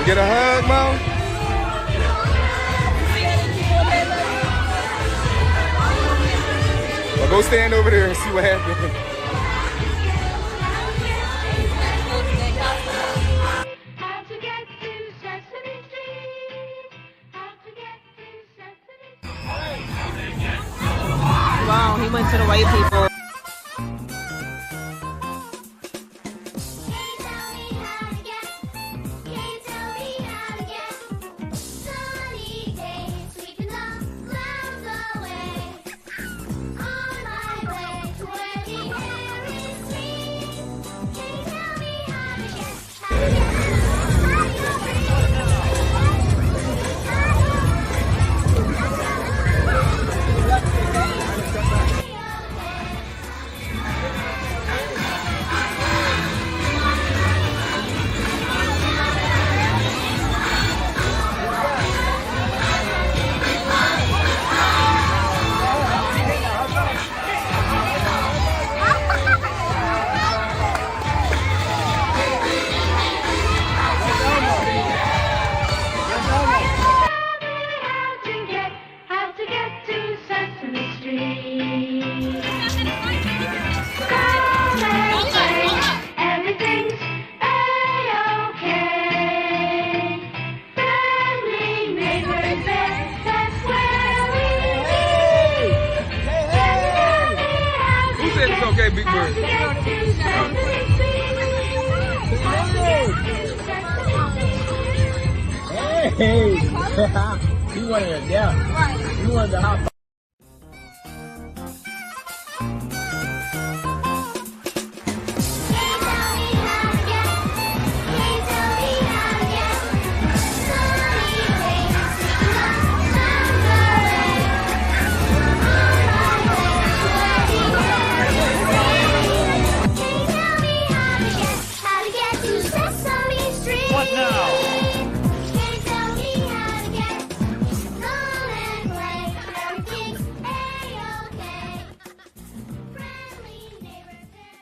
Get a hug, Mom? Well, go stand over there and see what happens. How to get to Sesame Street? How to get to Sesame Street? Wow, he went to the white people. How to get to Sesame Street? Come and play. Everything's A-OK. Friendly neighbors there, that's where we live. Who said it's okay, Big How Bird? to get to Sesame Street? How to get to Sesame Street? Hey! He wanted a down. He wanted to hop. What now? Can you tell me how to get? Come and play. Everything's A-OK. Friendly neighbors there.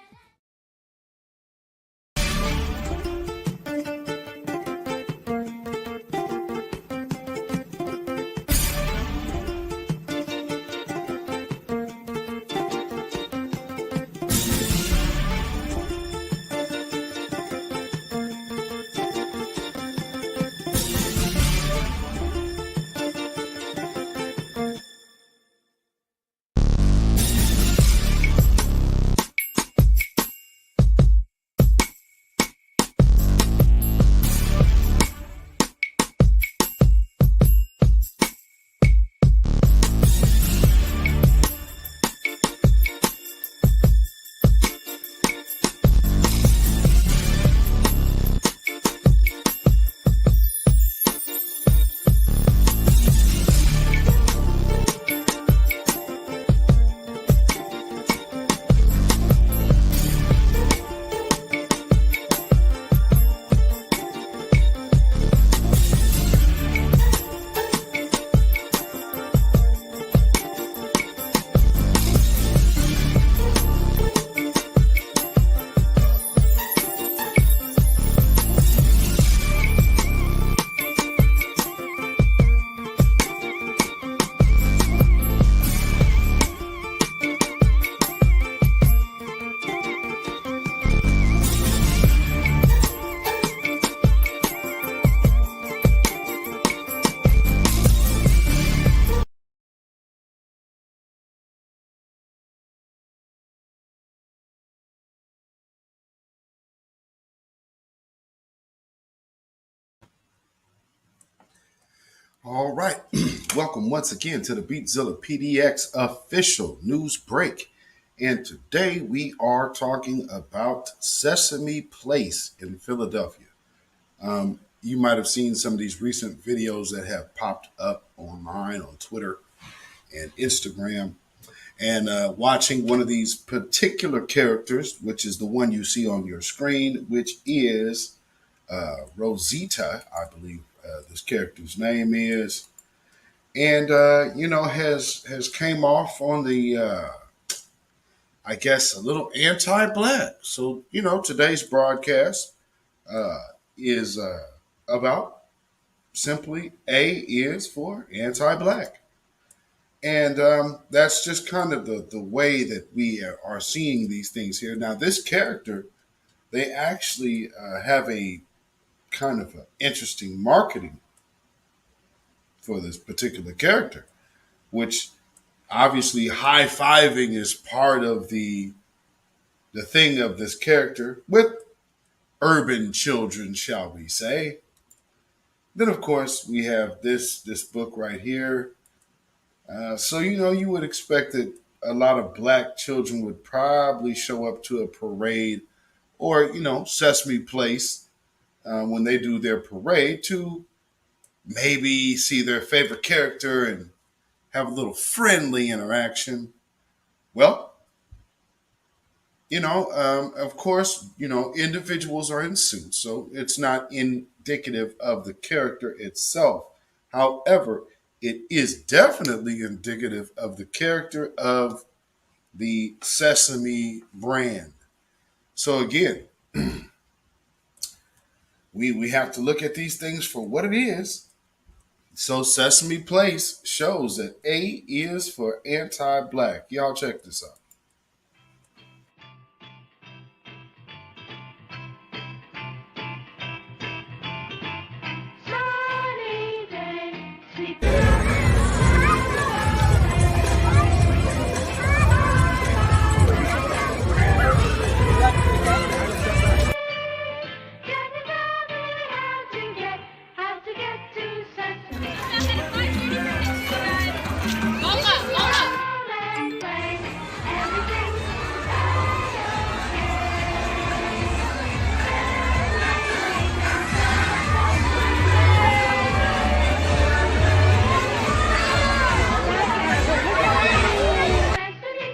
All right. Welcome once again to the Beatzilla PDX official news break. And today we are talking about Sesame Place in Philadelphia. You might have seen some of these recent videos that have popped up online on Twitter and Instagram. And watching one of these particular characters, which is the one you see on your screen, which is Rosita, I believe this character's name is, and has came off on the I guess a little anti-black. So today's broadcast is about simply A is for anti-black. And that's just kind of the way that we are seeing these things here. Now, this character, they actually have a kind of a interesting marketing for this particular character, which obviously high fiving is part of the thing of this character with urban children, shall we say. Then, of course, we have this book right here. So you would expect that a lot of black children would probably show up to a parade or Sesame Place when they do their parade to maybe see their favorite character and have a little friendly interaction. Well, of course, individuals are in suits, so it's not indicative of the character itself. However, it is definitely indicative of the character of the Sesame brand. So again, we have to look at these things for what it is. So Sesame Place shows that A is for anti-black. Y'all check this out. Sunny day, sweet Can you tell me how to get to Sesame Street? All and play, everything's Sesame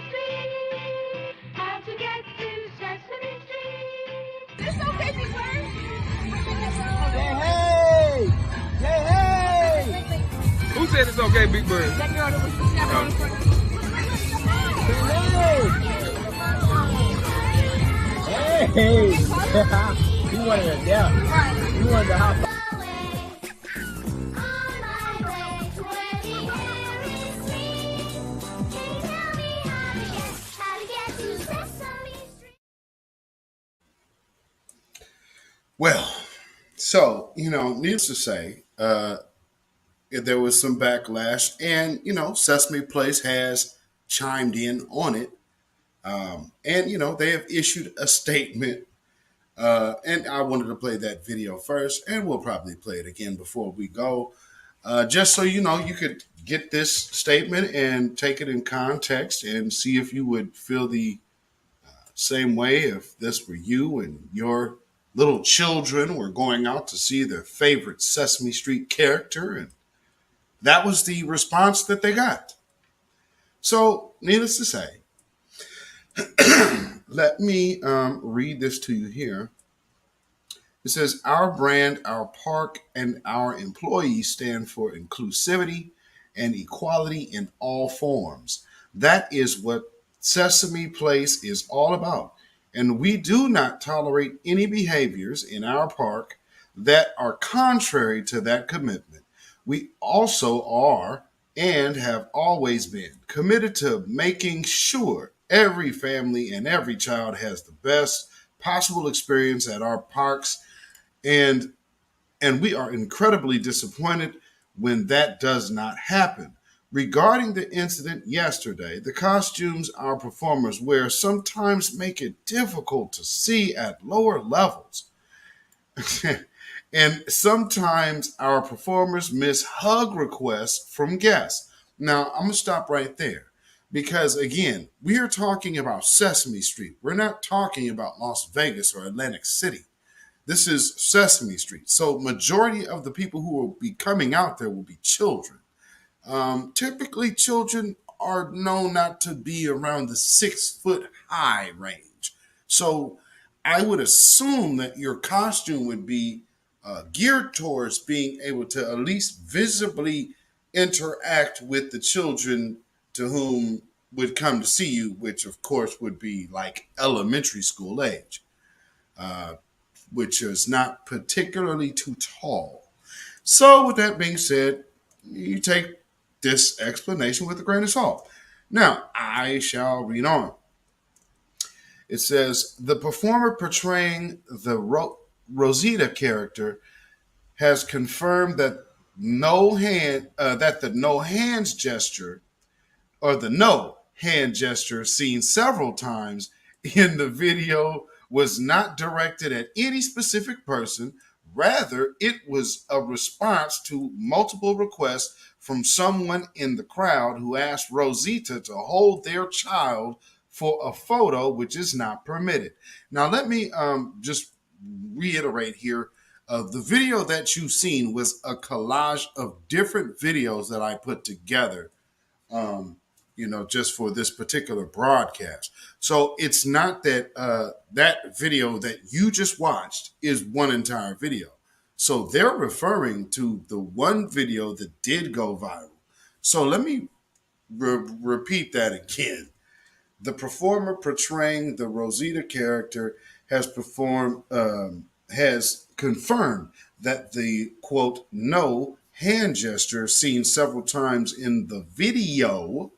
Street. How to get to Sesame Street? This okay, Big Bird? Hey! Hey, hey! Who said it's okay, Big Bird? Hey! Hey! You wanted a death. You wanted to hop. Well, so needless to say, there was some backlash, and Sesame Place has chimed in on it, and they have issued a statement. And I wanted to play that video first, and we'll probably play it again before we go, just so you could get this statement and take it in context and see if you would feel the same way if this were you and your little children were going out to see their favorite Sesame Street character, and that was the response that they got. So, needless to say, let me read this to you here. It says, our brand, our park, and our employees stand for inclusivity and equality in all forms. That is what Sesame Place is all about. And we do not tolerate any behaviors in our park that are contrary to that commitment. We also are and have always been committed to making sure every family and every child has the best possible experience at our parks, and we are incredibly disappointed when that does not happen. Regarding the incident yesterday, the costumes our performers wear sometimes make it difficult to see at lower levels. And sometimes our performers miss hug requests from guests. Now, I'm going to stop right there because, again, we are talking about Sesame Street. We're not talking about Las Vegas or Atlantic City. This is Sesame Street. So majority of the people who will be coming out there will be children. Typically, children are known not to be around the 6 foot high range. So I would assume that your costume would be geared towards being able to at least visibly interact with the children to whom would come to see you, which of course would be like elementary school age, which is not particularly too tall. So, with that being said, you take this explanation with a grain of salt. Now, I shall read on. It says the performer portraying the Rosita character has confirmed that the no hands gesture or the no hand gesture seen several times in the video was not directed at any specific person. Rather, it was a response to multiple requests from someone in the crowd who asked Rosita to hold their child for a photo, which is not permitted. Now, let me just reiterate here. The video that you've seen was a collage of different videos that I put together um, just for this particular broadcast. So it's not that that video that you just watched is one entire video. So they're referring to the one video that did go viral. So let me repeat that again. The performer portraying the Rosita character has confirmed that the quote no hand gesture seen several times in the video,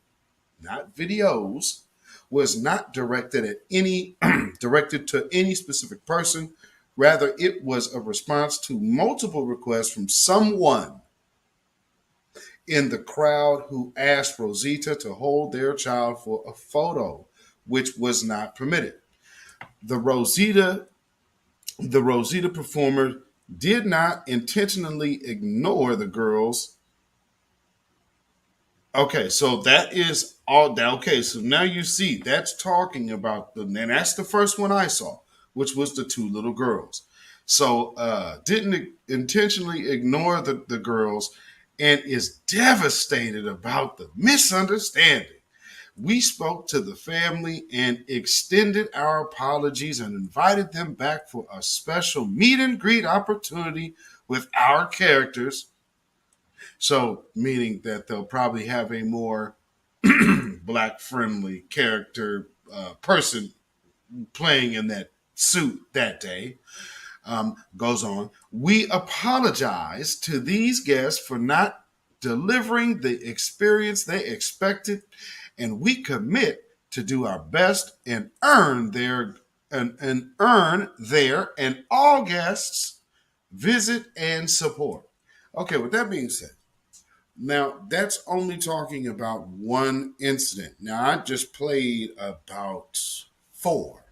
not videos, was not directed at any directed to any specific person. Rather, it was a response to multiple requests from someone in the crowd who asked Rosita to hold their child for a photo, which was not permitted. The Rosita, the Rosita performer did not intentionally ignore the girls. Okay, so that is all. Okay, so now you see that's talking about and that's the first one I saw, which was the two little girls. So didn't intentionally ignore the girls and is devastated about the misunderstanding. We spoke to the family and extended our apologies and invited them back for a special meet and greet opportunity with our characters. So, meaning that they'll probably have a more black friendly character person playing in that suit that day. Goes on. We apologize to these guests for not delivering the experience they expected, and we commit to do our best and earn their and all guests visit and support. Okay, with that being said, now that's only talking about one incident. Now I just played about four.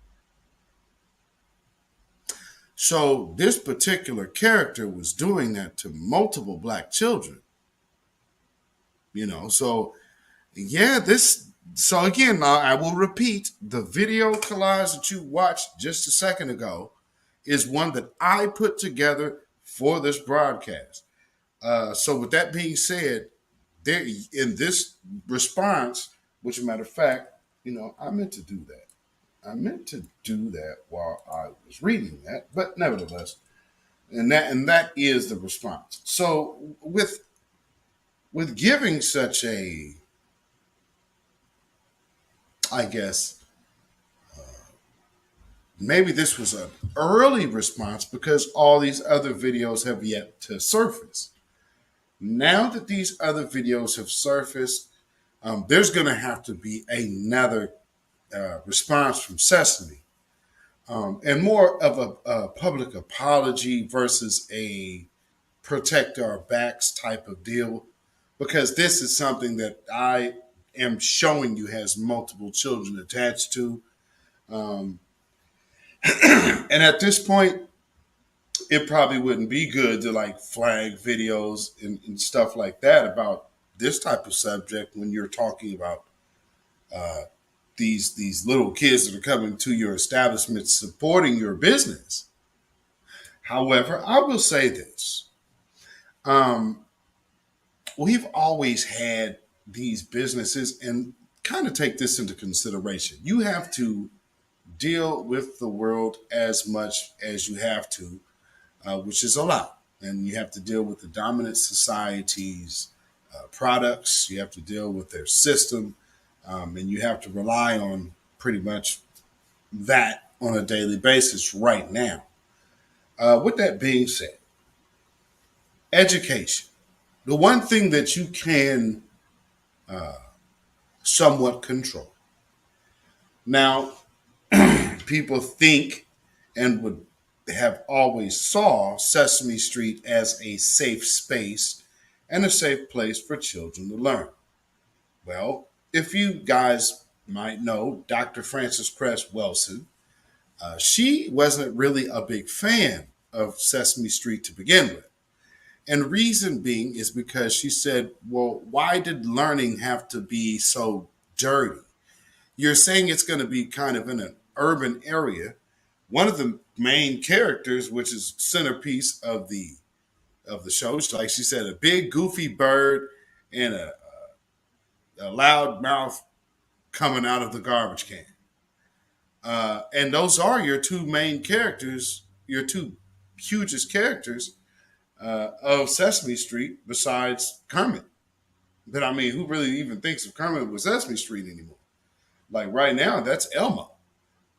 So this particular character was doing that to multiple black children. So yeah, so again, I will repeat the video collage that you watched just a second ago is one that I put together for this broadcast. So with that being said, there in this response, which a matter of fact, I meant to do that. I meant to do that while I was reading that, but nevertheless, and that is the response. So with giving such a, I guess maybe this was an early response because all these other videos have yet to surface. Now that these other videos have surfaced, there's going to have to be another response from Sesame. And more of a public apology versus a protect our backs type of deal, because this is something that I am showing you has multiple children attached to. Um, and at this point, it probably wouldn't be good to like flag videos and stuff like that about this type of subject when you're talking about uh, these little kids that are coming to your establishment supporting your business. However, I will say this. Um, we've always had these businesses and kind of take this into consideration. You have to deal with the world as much as you have to, which is a lot. And you have to deal with the dominant society's products. You have to deal with their system. And you have to rely on pretty much that on a daily basis right now. With that being said, Education. The one thing that you can somewhat control. Now, people think and would have always saw Sesame Street as a safe space and a safe place for children to learn. Well, if you guys might know Dr. Frances Cress Welsing, she wasn't really a big fan of Sesame Street to begin with. And reason being is because she said, well, why did learning have to be so dirty? You're saying it's going to be kind of in an urban area. One of the main characters, which is centerpiece of the show, like she said, a big goofy bird and a loud mouth coming out of the garbage can. And those are your two main characters, your two hugest characters of Sesame Street besides Kermit. But I mean, who really even thinks of Kermit with Sesame Street anymore? Like right now, that's Elmo.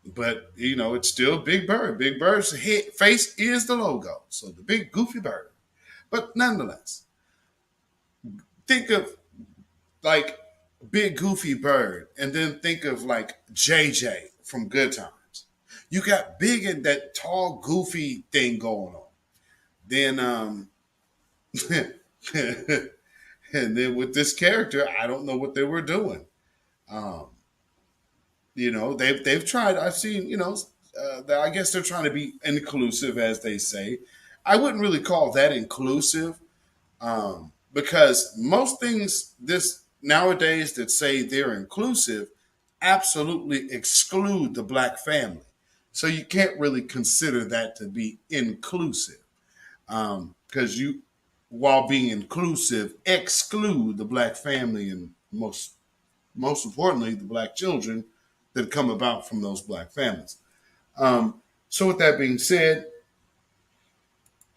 But, it's still Big Bird. Big Bird's face is the logo. So the big goofy bird. But nonetheless, think of like Big Goofy Bird and then think of like JJ from Good Times. You got big and that tall, goofy thing going on. Then, and then with this character, I don't know what they were doing. Um, they've tried. I've seen. I guess they're trying to be inclusive, as they say. I wouldn't really call that inclusive because most things this nowadays that say they're inclusive absolutely exclude the black family. So you can't really consider that to be inclusive because you, while being inclusive, exclude the black family and most importantly the black children that come about from those black families. So with that being said,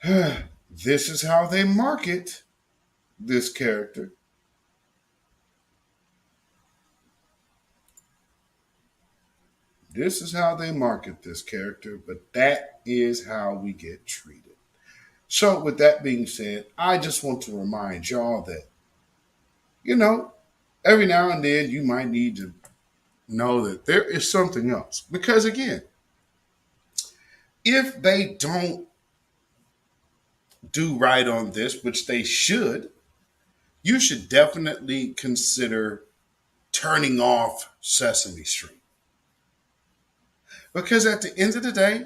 this is how they market this character. This is how they market this character, but that is how we get treated. So with that being said, I just want to remind y'all that, every now and then you might need to know that there is something else. Because again, if they don't do right on this, which they should, you should definitely consider turning off Sesame Street. Because at the end of the day,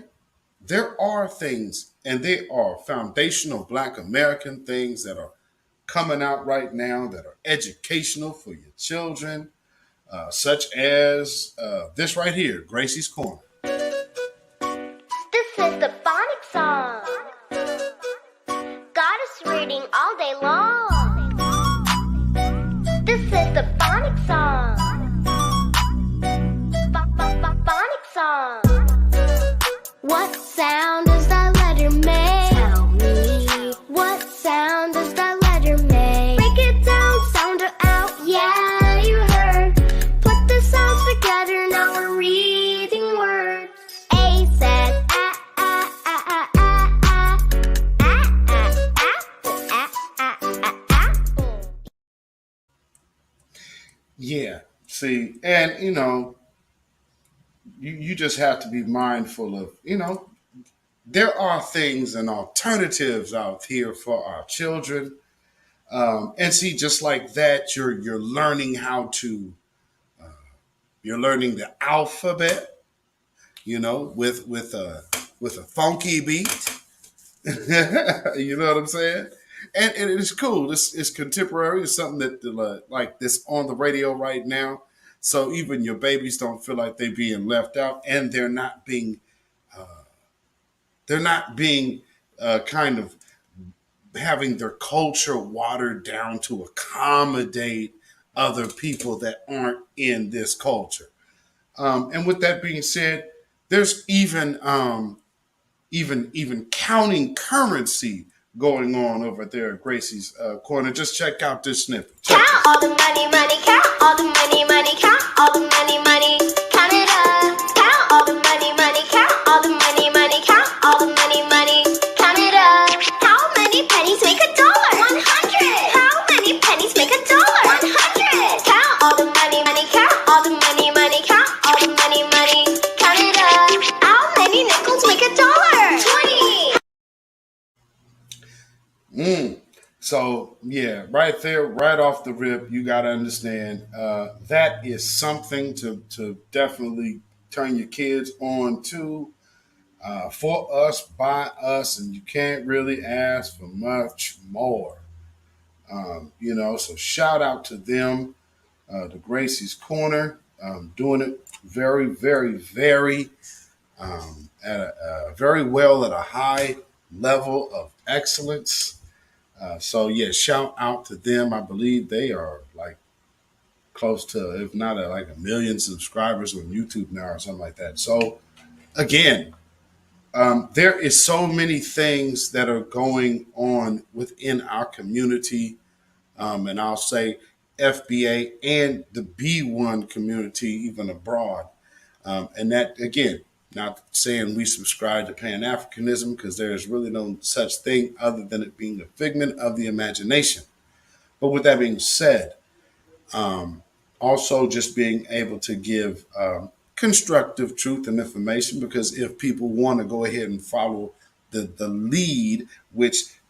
there are things, and they are foundational Black American things that are coming out right now that are educational for your children, such as this right here, Gracie's Corner. This is the phonic song. Got us reading all day long. This is the phonic song. Phonic song. What sound does that letter make? Tell me. What sound does that letter make? Break it down, sound it out, yeah, you heard. Put the sounds together, now we're reading words. A said ah ah ah ah ah ah apple. Yeah, see, and you just have to be mindful of, there are things and alternatives out here for our children. And see, just like that, you're learning how to, you're learning the alphabet, with a funky beat. You know what I'm saying? And it is cool. It's contemporary. It's something that like this on the radio right now. So even your babies don't feel like they're being left out, and they're not being kind of having their culture watered down to accommodate other people that aren't in this culture. And with that being said, there's even counting currency going on over there at Gracie's Corner. Just check out this snippet. Count all the money, money, count all the money, money, count all the money, money, count it up. Count all the money, money, count all the money, money, count all the money, money, count it up. How many pennies make a dollar? Mm. So yeah, right there, right off the rip, you got to understand that is something to definitely turn your kids on to. For us, by us, and you can't really ask for much more. So shout out to them, the Gracie's Corner, doing it very, very, very very well at a high level of excellence. So yeah, shout out to them. I believe they are like close to, if not like 1 million subscribers on YouTube now or something like that. So again, there is so many things that are going on within our community, and I'll say FBA and the B1 community, even abroad. And that, again, not saying we subscribe to Pan Africanism, because there is really no such thing other than it being a figment of the imagination. But with that being said, also just being able to give constructive truth and information, because if people want to go ahead and follow the lead, which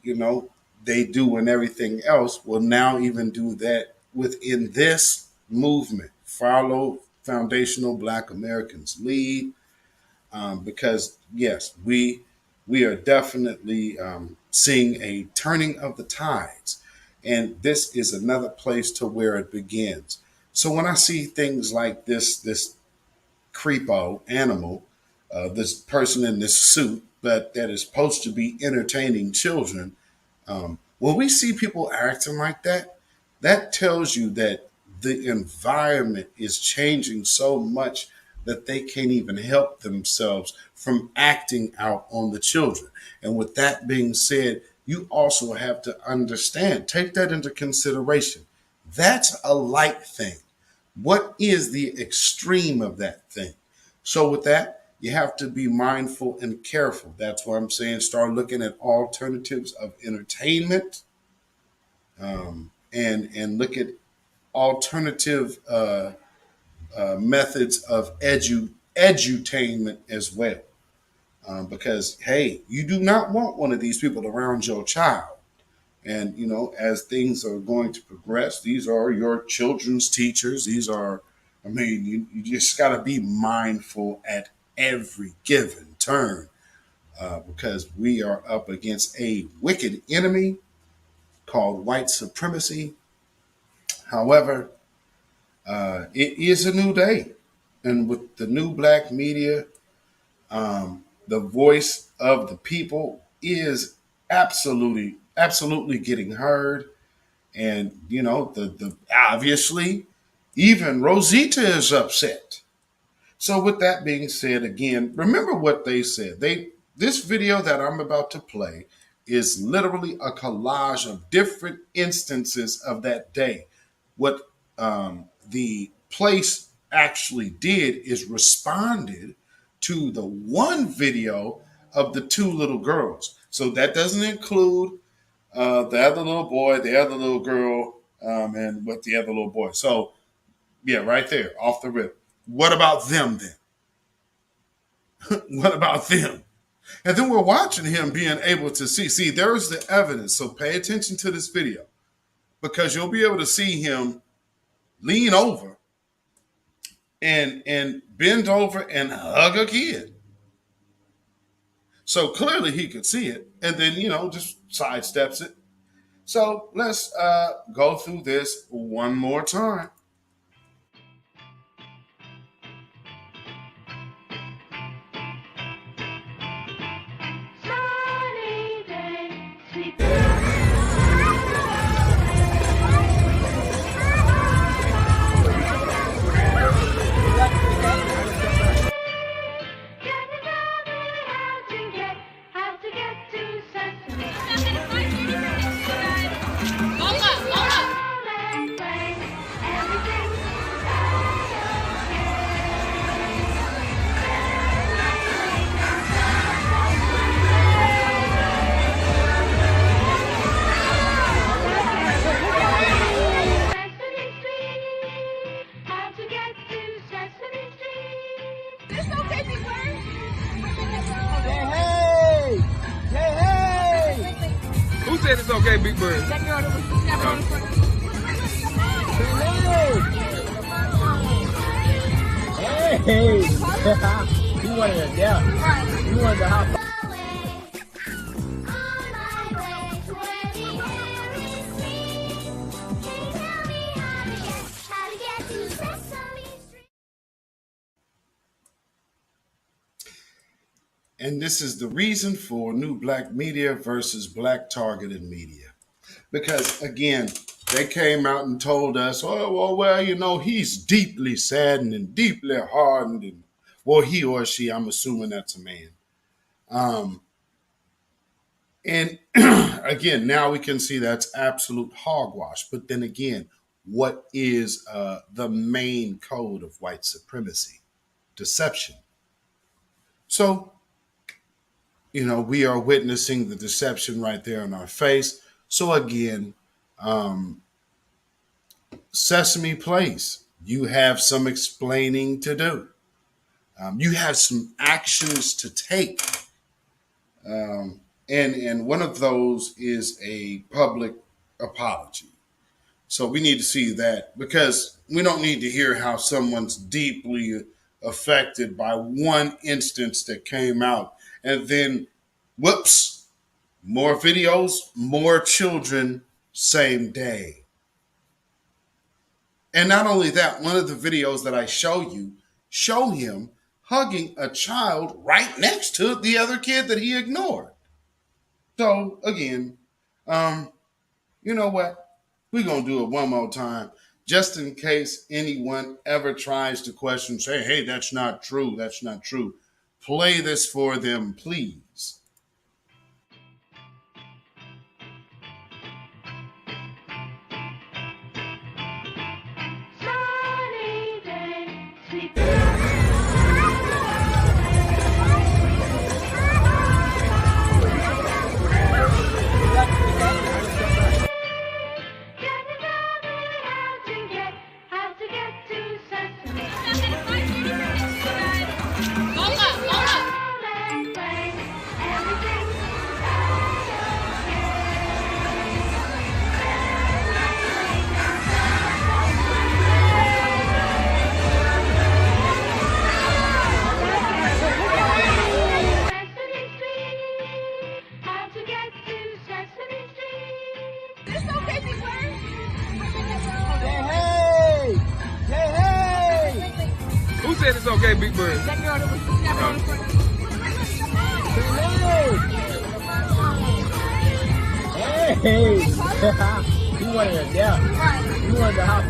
they do in everything else, will now even do that within this movement. Follow foundational Black Americans lead, because yes, we are definitely seeing a turning of the tides, and this is another place to where it begins. So when I see things like this creepo animal, this person in this suit, but that is supposed to be entertaining children, when we see people acting like that, that tells you that the environment is changing so much that they can't even help themselves from acting out on the children. And with that being said, you also have to understand, take that into consideration. That's a light thing. What is the extreme of that thing? So, with that, you have to be mindful and careful. That's why I'm saying start looking at alternatives of entertainment, and look at alternative methods of edutainment as well. Because hey, you do not want one of these people around your child. And as things are going to progress, these are your children's teachers. These are, I mean, you just got to be mindful at every given turn, because we are up against a wicked enemy called white supremacy. However, it is a new day. And with the new black media, the voice of the people is absolutely getting heard. And, the obviously, even Rosita is upset. So with that being said, again, remember what they said. This video that I'm about to play is literally a collage of different instances of that day. What the place actually did is responded to the one video of the two little girls. So that doesn't include the other little boy, the other little girl, and with the other little boy. So yeah, right there, off the rip. What about them then? What about them? And then we're watching him being able to see. See, there's the evidence. So pay attention to this video, because you'll be able to see him lean over and bend over and hug a kid. So clearly he could see it, and then just sidesteps it. So let's go through this one more time. Sunny day, sweet have to get to Sesame. Let's play, and we said it's okay, Big Bird? Hey! You wanted a death. You wanted to hop. And this is the reason for new black media versus black targeted media. Because again, they came out and told us, oh, well, he's deeply saddened and deeply hardened. And, well, he or she, I'm assuming that's a man. And again, now we can see that's absolute hogwash. But then again, what is the main code of white supremacy? Deception. So, we are witnessing the deception right there in our face. So again, Sesame Place, you have some explaining to do. You have some actions to take. And one of those is a public apology. So we need to see that, because we don't need to hear how someone's deeply affected by one instance that came out. And then, whoops, more videos, more children, same day. And not only that, one of the videos that I show him hugging a child right next to the other kid that he ignored. So again, you know what? We're going to do it one more time, just in case anyone ever tries to question, say, hey, that's not true. That's not true. Play this for them, please. Sunny day, sweet how to get to Sesame. Sesame Street, how to get to Sesame Street. It's okay, Big Bird. Hey! Hey! Who said it's okay, Big Bird? Hey! You wanted a death. You wanted to hop.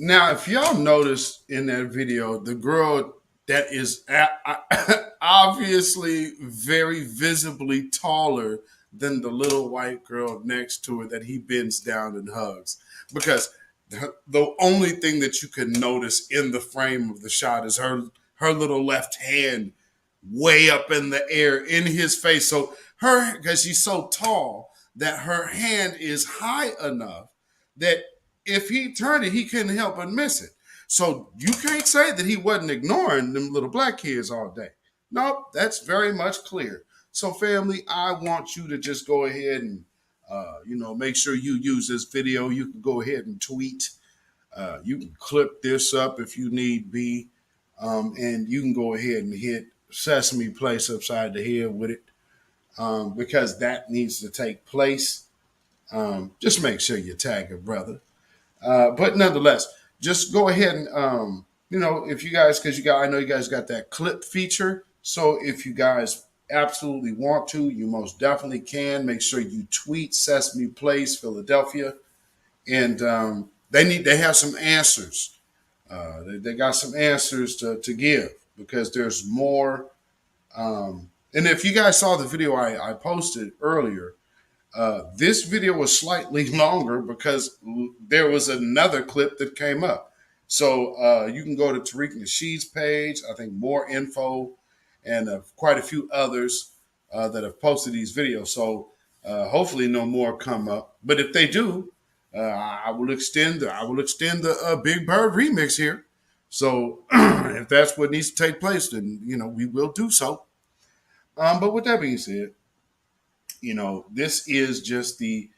Now, if y'all notice in that video, the girl that is obviously very visibly taller than the little white girl next to her that he bends down and hugs. Because the only thing that you can notice in the frame of the shot is her little left hand way up in the air in his face. So because she's so tall that her hand is high enough that if he turned it, he couldn't help but miss it. So you can't say that he wasn't ignoring them little black kids all day. Nope, that's very much clear. So family, I want you to just go ahead and, make sure you use this video. You can go ahead and tweet. You can clip this up if you need be. And you can go ahead and hit Sesame Place upside the head with it, because that needs to take place. Just make sure you tag a brother. But nonetheless, just go ahead and, if you guys, I know you guys got that clip feature. So if you guys absolutely want to, you most definitely can. Make sure you tweet Sesame Place Philadelphia, and they have some answers. They got some answers to give, because there's more. And if you guys saw the video I posted earlier, this video was slightly longer because there was another clip that came up. So you can go to Tariq Nasheed's page, I think more info, and quite a few others that have posted these videos. So Hopefully, no more come up. But if they do, I will extend the Big Bird remix here. So if that's what needs to take place, then we will do so. But with that being said, this is just a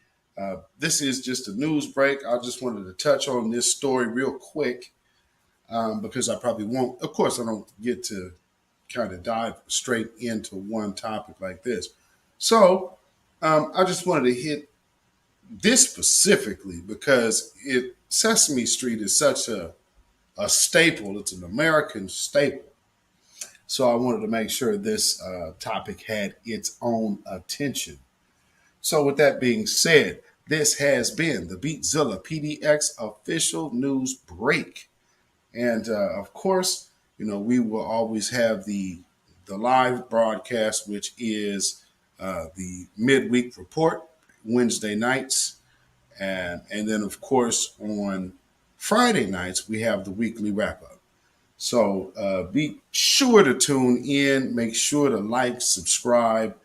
news break. I just wanted to touch on this story real quick because I probably won't. Of course, I don't get to kind of dive straight into one topic like this. So I just wanted to hit this specifically because Sesame Street is such a staple. It's an American staple. So I wanted to make sure this topic had its own attention. So with that being said, this has been the Beatzilla PDX official news break. And of course, we will always have the live broadcast, which is the midweek report Wednesday nights, and then of course on Friday nights we have the weekly wrap up. So be sure to tune in. Make sure to like, subscribe.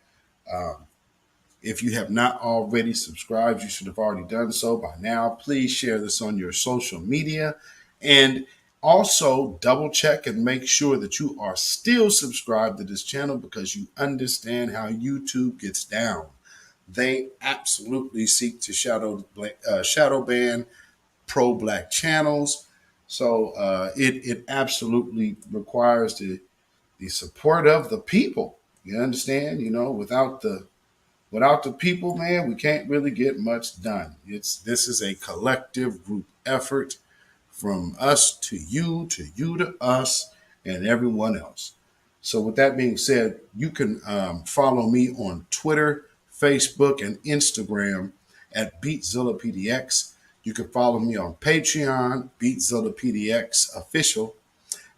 If you have not already subscribed, you should have already done so by now. Please share this on your social media. And also double check and make sure that you are still subscribed to this channel because you understand how YouTube gets down. They absolutely seek to shadow ban pro-black channels. So it absolutely requires the support of the people. You understand? Without the people, man, we can't really get much done. This is a collective group effort from us to you to us, and everyone else. So, with that being said, you can follow me on Twitter, Facebook, and Instagram at BeatZillaPDX. You can follow me on Patreon, BeatZillaPDX Official,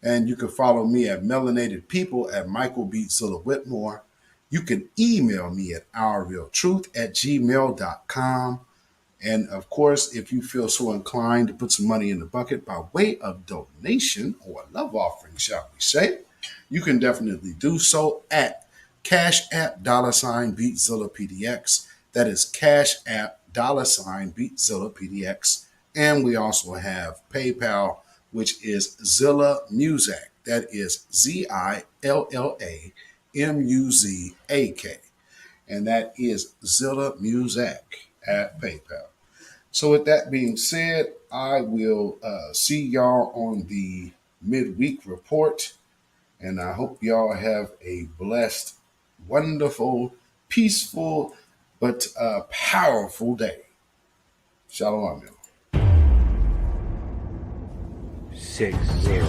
and you can follow me at Melanated People at Michael Beatzilla Whitmore. You can email me at ourrealtruth@gmail.com. And of course, if you feel so inclined to put some money in the bucket by way of donation or love offering, shall we say, you can definitely do so at Cash App $Beatzilla PDX. That is Cash App $Beatzilla PDX. And we also have PayPal, which is Zilla Muzak. That is ZillaMuzak. And that is Zilla Muzak at PayPal. So with that being said, I will see y'all on the midweek report. And I hope y'all have a blessed, wonderful, peaceful, but powerful day. Shalom, y'all. 6-0.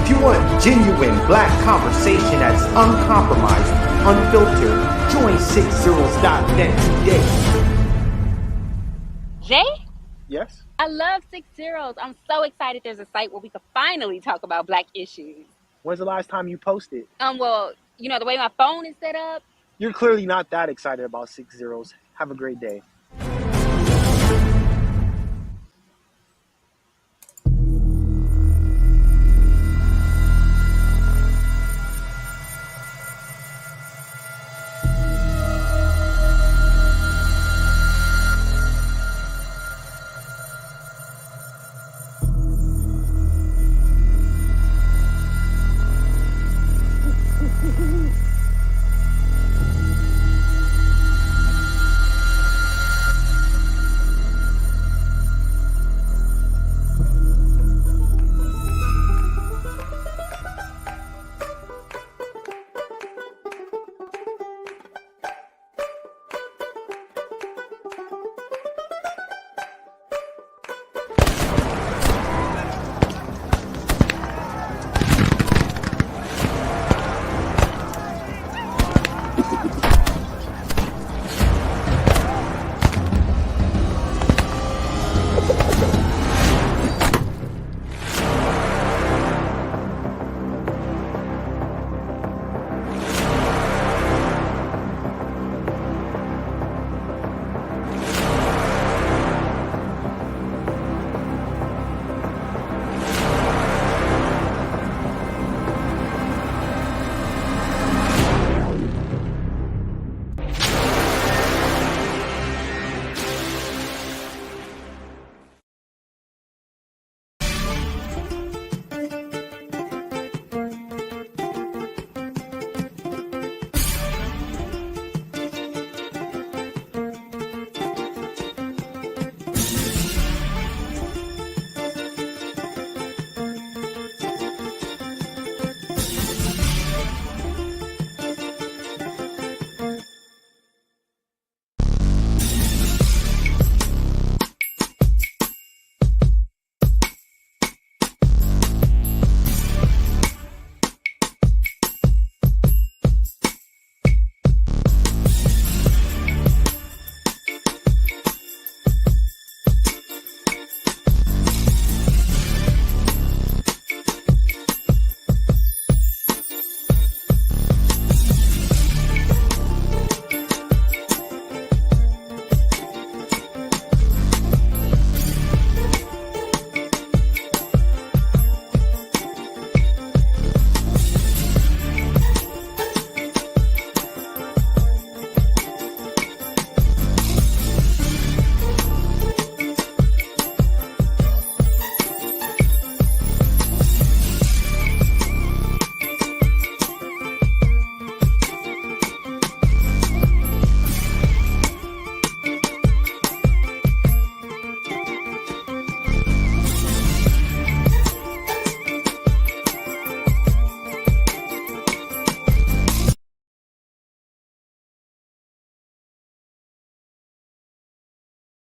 If you want genuine black conversation that's uncompromised, unfiltered, join 60s.net today. Jay? Yes? I love 60s. I'm so excited there's a site where we could finally talk about black issues. When's the last time you posted? Well, the way my phone is set up. You're clearly not that excited about 60s. Have a great day.